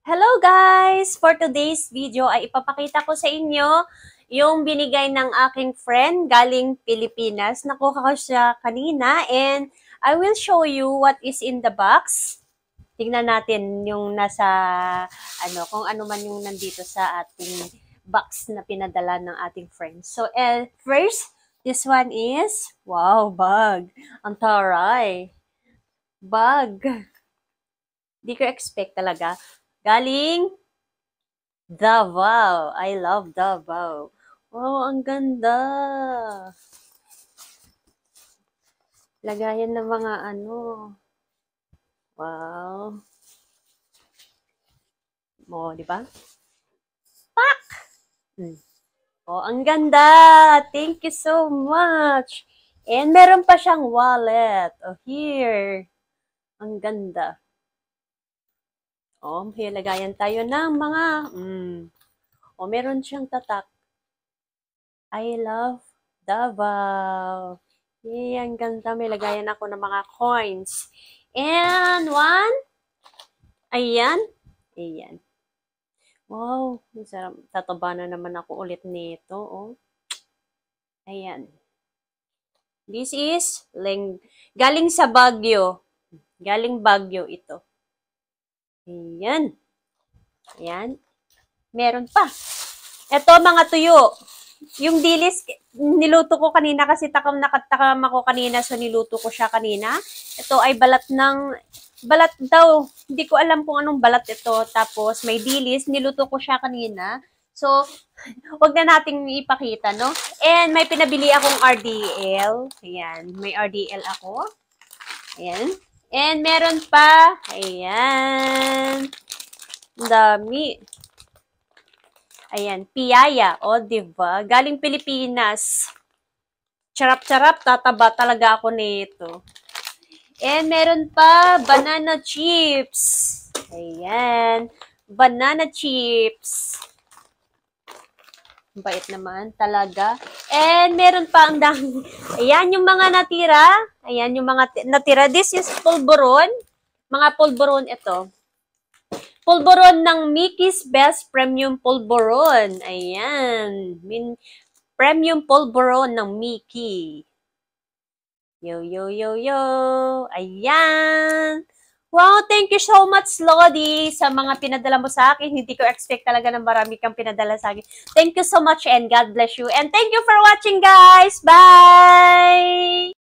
Hello guys! For today's video ay ipapakita ko sa inyo yung binigay ng aking friend galing Pilipinas. Nakuha ko siya kanina and I will show you what is in the box. Tingnan natin yung nasa kung ano man yung nandito sa ating box na pinadala ng ating friend. So first, this one is wow, bag. Ang taray. Bag. Di ko expect talaga. Galing Davao. I love Davao. Wow, ang ganda. Lagayan ng mga Wow. Mo, di ba? Pak! Oh, ang ganda. Thank you so much. And meron pa siyang wallet. Oh, here. Ang ganda. Oh, here lagayan tayo ng mga Oh, meron siyang tatak. I love Davao. Yay, ang ganda. May lagayan ako ng mga coins. And one. Ayan. Ayan. Wow. Sarap. Tataba na naman ako ulit nito. Oh. Ayan. This is galing sa Baguio. Galing Baguio ito. Ayan. Ayan. Meron pa. Ito mga tuyo. Yung dilis, niluto ko kanina kasi takam ako kanina, so niluto ko siya kanina. Ito ay balat daw. Hindi ko alam kung anong balat ito. Tapos may dilis, niluto ko siya kanina. So, wag na nating ipakita, no? And may pinabili akong RDL. Ayan, may RDL ako. Ayan. And meron pa, ayan. Dami. Ayan, piyaya. O, diba? Galing Pilipinas. Charap-charap, tataba talaga ako nito. And meron pa, banana chips. Ayan. Banana chips. Bait naman, talaga. And meron pa ang dami. Ayan yung mga natira. Ayan yung mga natira. This is pulburon. Mga pulburon ito. Pulburon ng Mickey's Best Premium Pulburon. Ayan. Premium Pulburon ng Mickey. Yo, yo, yo, yo. Ayan. Wow, thank you so much, Lodi, sa mga pinadala mo sa akin. Hindi ko expect talaga na marami kang pinadala sa akin. Thank you so much and God bless you. And thank you for watching, guys. Bye!